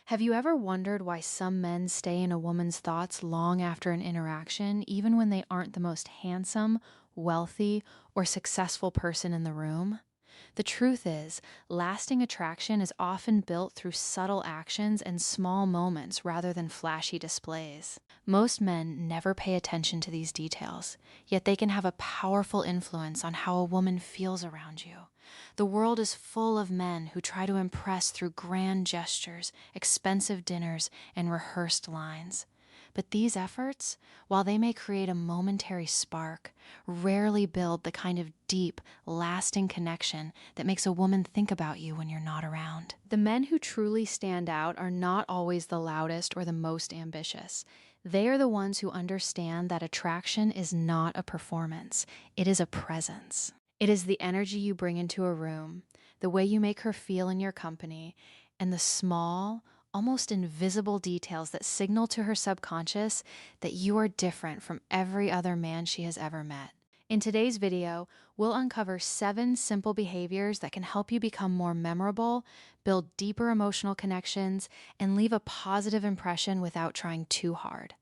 Have you ever wondered why some men stay in a woman's thoughts long after an interaction, even when they aren't the most handsome, wealthy, or successful person in the room? The truth is, lasting attraction is often built through subtle actions and small moments rather than flashy displays. Most men never pay attention to these details, yet they can have a powerful influence on how a woman feels around you. The world is full of men who try to impress through grand gestures, expensive dinners, and rehearsed lines. But these efforts, while they may create a momentary spark, rarely build the kind of deep, lasting connection that makes a woman think about you when you're not around. The men who truly stand out are not always the loudest or the most ambitious. They are the ones who understand that attraction is not a performance, it is a presence. It is the energy you bring into a room, the way you make her feel in your company, and the small, almost invisible details that signal to her subconscious that you are different from every other man she has ever met. In today's video, we'll uncover 7 simple behaviors that can help you become more memorable, build deeper emotional connections, and leave a positive impression without trying too hard.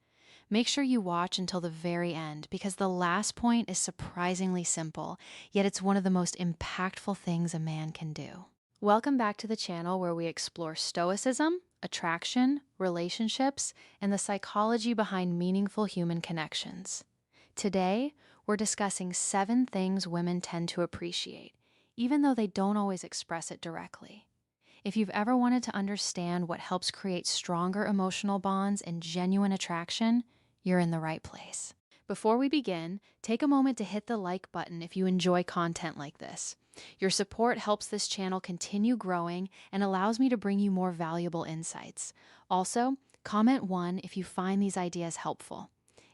Make sure you watch until the very end because the last point is surprisingly simple, yet it's one of the most impactful things a man can do. Welcome back to the channel where we explore stoicism, attraction, relationships, and the psychology behind meaningful human connections. Today, we're discussing 7 things women tend to appreciate, even though they don't always express it directly. If you've ever wanted to understand what helps create stronger emotional bonds and genuine attraction, you're in the right place. Before we begin, take a moment to hit the like button if you enjoy content like this. Your support helps this channel continue growing and allows me to bring you more valuable insights. Also, comment 1 if you find these ideas helpful.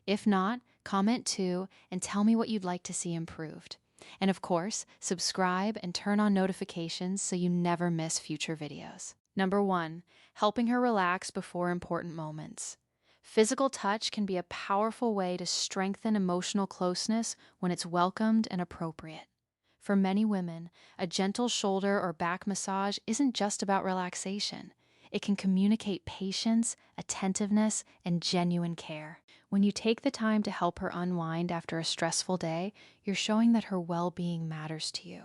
If not, comment 2 and tell me what you'd like to see improved. And of course, subscribe and turn on notifications so you never miss future videos. Number 1, helping her relax before important moments. Physical touch can be a powerful way to strengthen emotional closeness when it's welcomed and appropriate. For many women, a gentle shoulder or back massage isn't just about relaxation. It can communicate patience, attentiveness, and genuine care. When you take the time to help her unwind after a stressful day, you're showing that her well-being matters to you.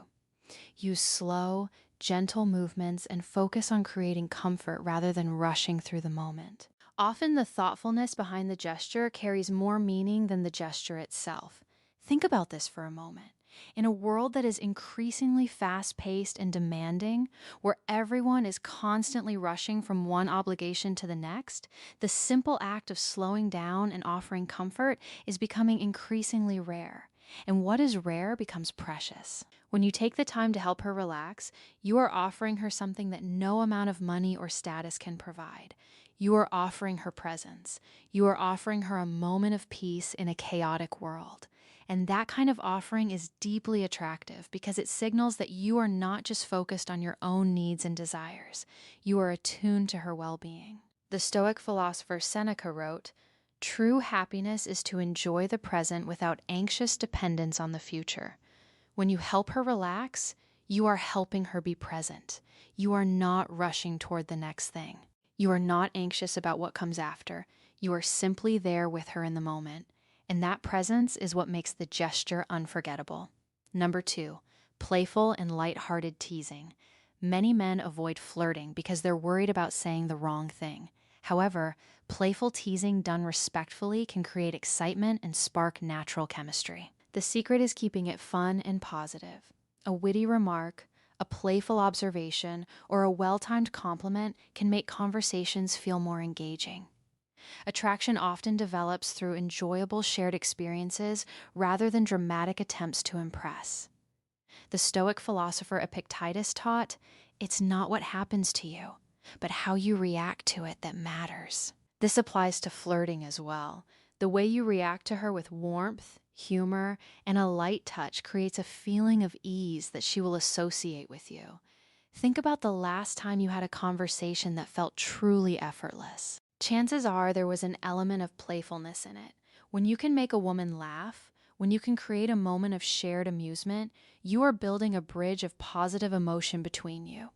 Use slow, gentle movements and focus on creating comfort rather than rushing through the moment. Often the thoughtfulness behind the gesture carries more meaning than the gesture itself. Think about this for a moment. In a world that is increasingly fast-paced and demanding, where everyone is constantly rushing from one obligation to the next, the simple act of slowing down and offering comfort is becoming increasingly rare. And what is rare becomes precious. When you take the time to help her relax, you are offering her something that no amount of money or status can provide. You are offering her presence. You are offering her a moment of peace in a chaotic world. And that kind of offering is deeply attractive because it signals that you are not just focused on your own needs and desires. You are attuned to her well-being. The Stoic philosopher Seneca wrote, "True happiness is to enjoy the present without anxious dependence on the future." When you help her relax, you are helping her be present. You are not rushing toward the next thing. You are not anxious about what comes after. You are simply there with her in the moment. And that presence is what makes the gesture unforgettable. Number 2, playful and lighthearted teasing. Many men avoid flirting because they're worried about saying the wrong thing. However, playful teasing done respectfully can create excitement and spark natural chemistry. The secret is keeping it fun and positive. A witty remark, a playful observation, or a well-timed compliment can make conversations feel more engaging. Attraction often develops through enjoyable shared experiences rather than dramatic attempts to impress. The Stoic philosopher Epictetus taught, "It's not what happens to you, but how you react to it that matters." This applies to flirting as well. The way you react to her with warmth, humor, and a light touch creates a feeling of ease that she will associate with you. Think about the last time you had a conversation that felt truly effortless. Chances are there was an element of playfulness in it. When you can make a woman laugh, when you can create a moment of shared amusement, you are building a bridge of positive emotion between you.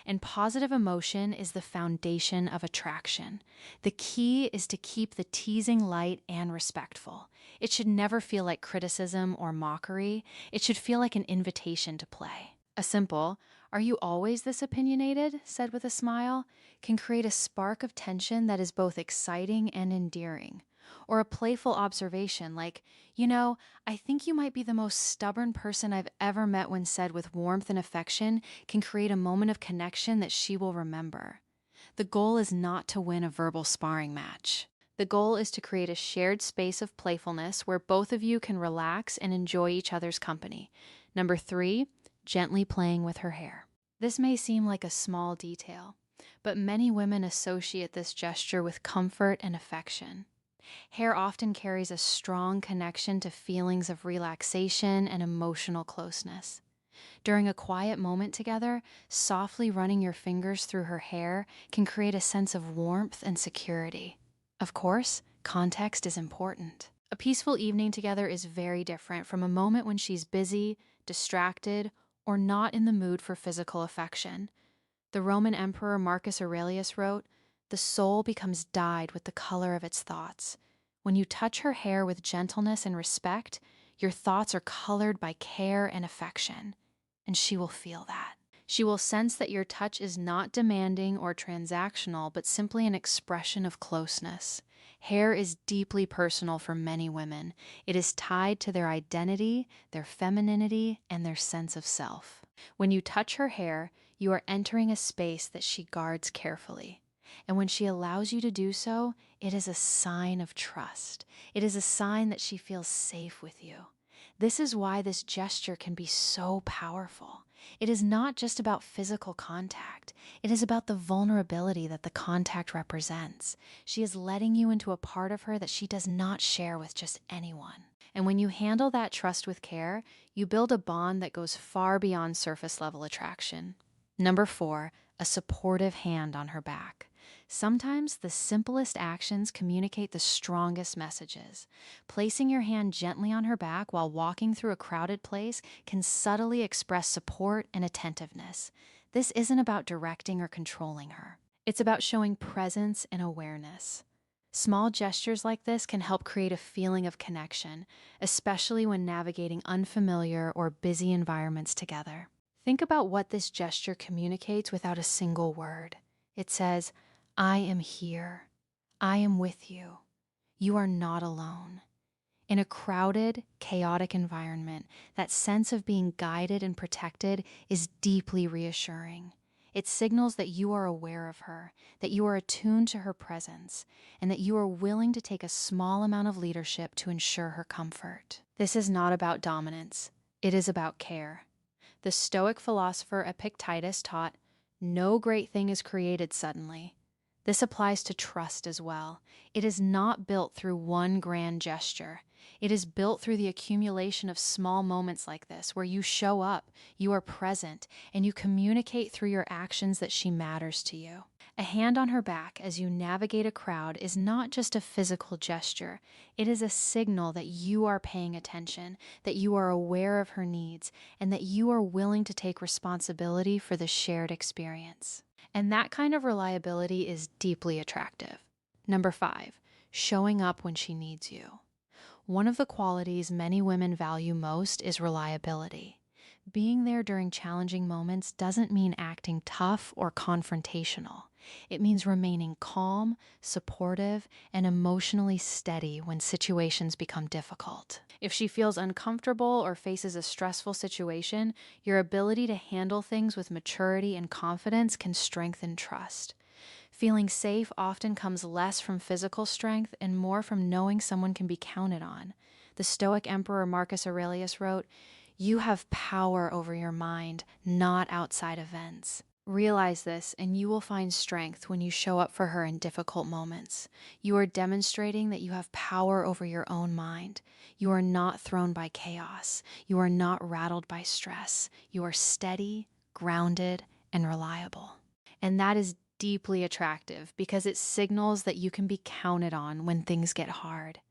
And positive emotion is the foundation of attraction. The key is to keep the teasing light and respectful. It should never feel like criticism or mockery. It should feel like an invitation to play. A simple, "Are you always this opinionated?" said with a smile, can create a spark of tension that is both exciting and endearing. Or a playful observation like, I think you might be the most stubborn person I've ever met, when said with warmth and affection, can create a moment of connection that she will remember. The goal is not to win a verbal sparring match. The goal is to create a shared space of playfulness where both of you can relax and enjoy each other's company. Number 3, gently playing with her hair. This may seem like a small detail, but many women associate this gesture with comfort and affection. Hair often carries a strong connection to feelings of relaxation and emotional closeness. During a quiet moment together, softly running your fingers through her hair can create a sense of warmth and security. Of course, context is important. A peaceful evening together is very different from a moment when she's busy, distracted, or not in the mood for physical affection. The Roman Emperor Marcus Aurelius wrote, "The soul becomes dyed with the color of its thoughts." When you touch her hair with gentleness and respect, your thoughts are colored by care and affection, and she will feel that. She will sense that your touch is not demanding or transactional, but simply an expression of closeness. Hair is deeply personal for many women. It is tied to their identity, their femininity, and their sense of self. When you touch her hair, you are entering a space that she guards carefully. And when she allows you to do so, it is a sign of trust. It is a sign that she feels safe with you. This is why this gesture can be so powerful. It is not just about physical contact. It is about the vulnerability that the contact represents. She is letting you into a part of her that she does not share with just anyone. And when you handle that trust with care, you build a bond that goes far beyond surface level attraction. Number 4, a supportive hand on her back. Sometimes the simplest actions communicate the strongest messages. Placing your hand gently on her back while walking through a crowded place can subtly express support and attentiveness. This isn't about directing or controlling her. It's about showing presence and awareness. Small gestures like this can help create a feeling of connection, especially when navigating unfamiliar or busy environments together. Think about what this gesture communicates without a single word. It says, "I am here. I am with you. You are not alone." In a crowded, chaotic environment, that sense of being guided and protected is deeply reassuring. It signals that you are aware of her, that you are attuned to her presence, and that you are willing to take a small amount of leadership to ensure her comfort. This is not about dominance. It is about care. The Stoic philosopher Epictetus taught, "No great thing is created suddenly." This applies to trust as well. It is not built through one grand gesture. It is built through the accumulation of small moments like this, where you show up, you are present, and you communicate through your actions that she matters to you. A hand on her back as you navigate a crowd is not just a physical gesture. It is a signal that you are paying attention, that you are aware of her needs, and that you are willing to take responsibility for the shared experience. And that kind of reliability is deeply attractive. Number 5, showing up when she needs you. One of the qualities many women value most is reliability. Being there during challenging moments doesn't mean acting tough or confrontational. It means remaining calm, supportive, and emotionally steady when situations become difficult. If she feels uncomfortable or faces a stressful situation, your ability to handle things with maturity and confidence can strengthen trust. Feeling safe often comes less from physical strength and more from knowing someone can be counted on. The Stoic Emperor Marcus Aurelius wrote, "You have power over your mind, not outside events." Realize this, and you will find strength when you show up for her in difficult moments. You are demonstrating that you have power over your own mind. You are not thrown by chaos. You are not rattled by stress. You are steady, grounded, and reliable. And that is deeply attractive because it signals that you can be counted on when things get hard.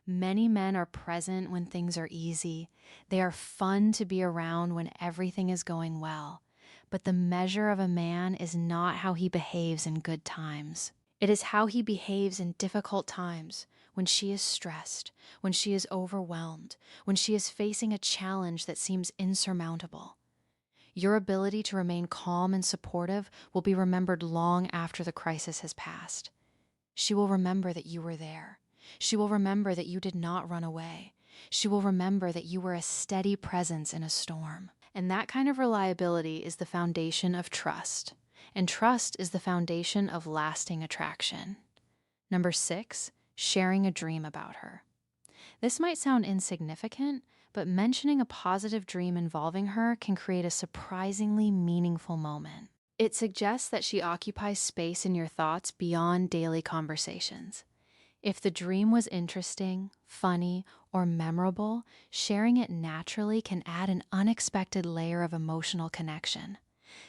Many men are present when things are easy. They are fun to be around when everything is going well. but the measure of a man is not how he behaves in good times. It is how he behaves in difficult times, when she is stressed, when she is overwhelmed, when she is facing a challenge that seems insurmountable. Your ability to remain calm and supportive will be remembered long after the crisis has passed. She will remember that you were there. She will remember that you did not run away. She will remember that you were a steady presence in a storm. And that kind of reliability is the foundation of trust. And trust is the foundation of lasting attraction. Number 6, sharing a dream about her. This might sound insignificant, but mentioning a positive dream involving her can create a surprisingly meaningful moment. It suggests that she occupies space in your thoughts beyond daily conversations. If the dream was interesting, funny, or memorable, sharing it naturally can add an unexpected layer of emotional connection.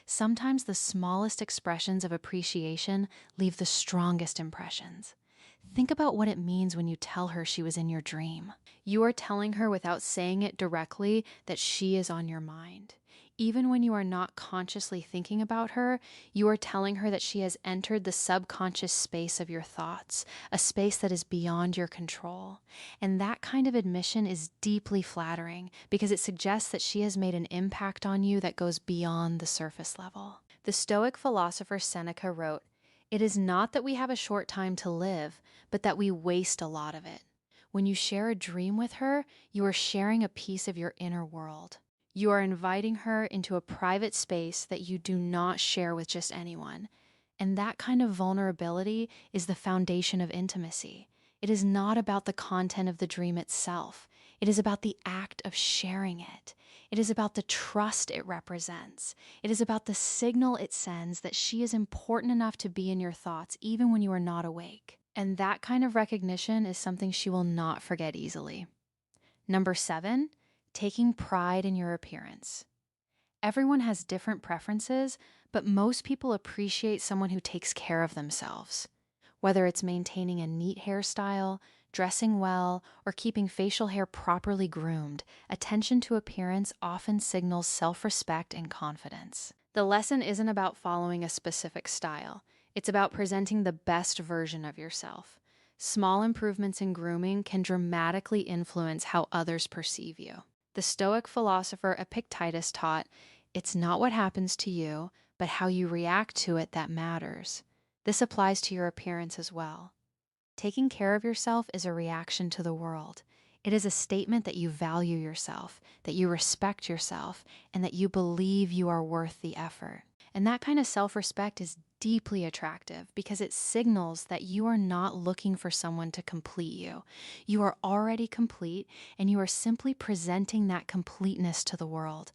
Sometimes the smallest expressions of appreciation leave the strongest impressions. Think about what it means when you tell her she was in your dream. You are telling her without saying it directly that she is on your mind. Even when you are not consciously thinking about her, you are telling her that she has entered the subconscious space of your thoughts, a space that is beyond your control. And that kind of admission is deeply flattering because it suggests that she has made an impact on you that goes beyond the surface level. The Stoic philosopher Seneca wrote, "It is not that we have a short time to live, but that we waste a lot of it." When you share a dream with her, you are sharing a piece of your inner world. You are inviting her into a private space that you do not share with just anyone. And that kind of vulnerability is the foundation of intimacy. It is not about the content of the dream itself. It is about the act of sharing it. It is about the trust it represents. It is about the signal it sends that she is important enough to be in your thoughts even when you are not awake. And that kind of recognition is something she will not forget easily. Number 7, taking pride in your appearance. Everyone has different preferences, but most people appreciate someone who takes care of themselves. Whether it's maintaining a neat hairstyle, dressing well, or keeping facial hair properly groomed, attention to appearance often signals self-respect and confidence. The lesson isn't about following a specific style. It's about presenting the best version of yourself. Small improvements in grooming can dramatically influence how others perceive you. The Stoic philosopher Epictetus taught, "It's not what happens to you, but how you react to it that matters." This applies to your appearance as well. Taking care of yourself is a reaction to the world. It is a statement that you value yourself, that you respect yourself, and that you believe you are worth the effort. And that kind of self-respect is deeply attractive because it signals that you are not looking for someone to complete you. You are already complete, and you are simply presenting that completeness to the world.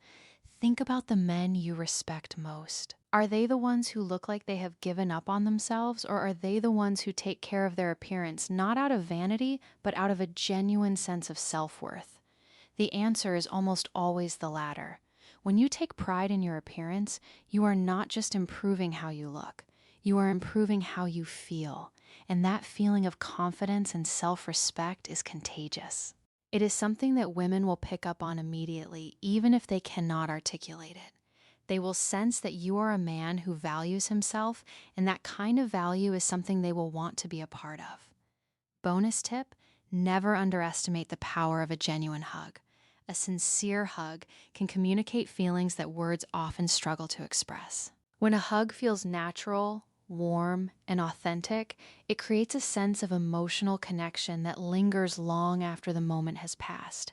Think about the men you respect most. Are they the ones who look like they have given up on themselves, or are they the ones who take care of their appearance not out of vanity, but out of a genuine sense of self-worth? The answer is almost always the latter. When you take pride in your appearance, you are not just improving how you look, you are improving how you feel, and that feeling of confidence and self-respect is contagious. It is something that women will pick up on immediately, even if they cannot articulate it. They will sense that you are a man who values himself, and that kind of value is something they will want to be a part of. Bonus tip: never underestimate the power of a genuine hug. A sincere hug can communicate feelings that words often struggle to express. When a hug feels natural, warm, and authentic, it creates a sense of emotional connection that lingers long after the moment has passed.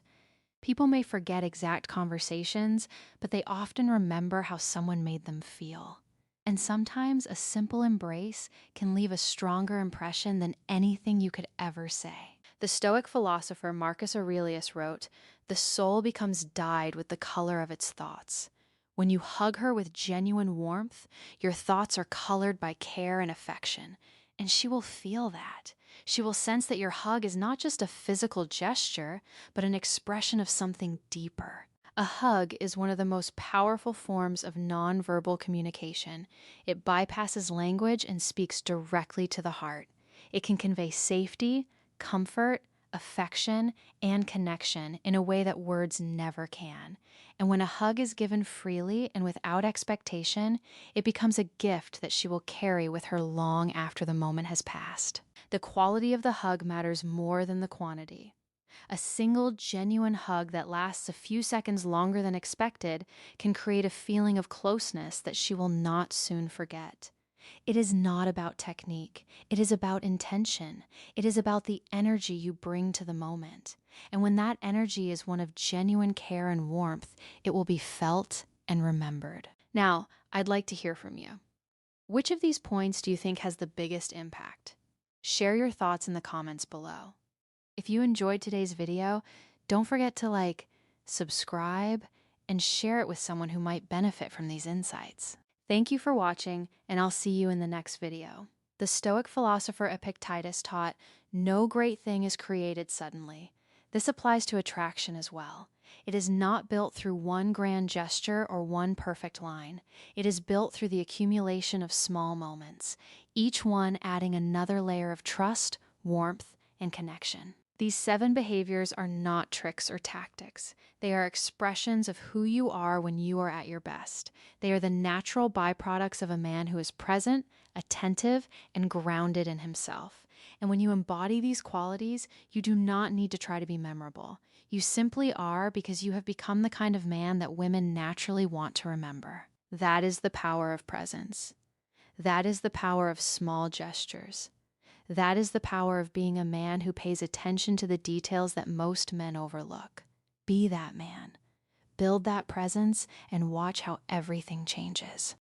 People may forget exact conversations, but they often remember how someone made them feel. And sometimes a simple embrace can leave a stronger impression than anything you could ever say. The Stoic philosopher Marcus Aurelius wrote, "The soul becomes dyed with the color of its thoughts." When you hug her with genuine warmth, your thoughts are colored by care and affection, and she will feel that. She will sense that your hug is not just a physical gesture, but an expression of something deeper. A hug is one of the most powerful forms of nonverbal communication. It bypasses language and speaks directly to the heart. It can convey safety, comfort, affection, and connection in a way that words never can. And when a hug is given freely and without expectation, it becomes a gift that she will carry with her long after the moment has passed. The quality of the hug matters more than the quantity. A single, genuine hug that lasts a few seconds longer than expected can create a feeling of closeness that she will not soon forget. It is not about technique. It is about intention. It is about the energy you bring to the moment. And when that energy is one of genuine care and warmth, it will be felt and remembered. Now, I'd like to hear from you. Which of these points do you think has the biggest impact? Share your thoughts in the comments below. If you enjoyed today's video, don't forget to subscribe, and share it with someone who might benefit from these insights. Thank you for watching, and I'll see you in the next video. The Stoic philosopher Epictetus taught, "No great thing is created suddenly." This applies to attraction as well. It is not built through one grand gesture or one perfect line. It is built through the accumulation of small moments, each one adding another layer of trust, warmth, and connection. These 7 behaviors are not tricks or tactics. They are expressions of who you are when you are at your best. They are the natural byproducts of a man who is present, attentive, and grounded in himself. And when you embody these qualities, you do not need to try to be memorable. You simply are, because you have become the kind of man that women naturally want to remember. That is the power of presence. That is the power of small gestures. That is the power of being a man who pays attention to the details that most men overlook. Be that man. Build that presence and watch how everything changes.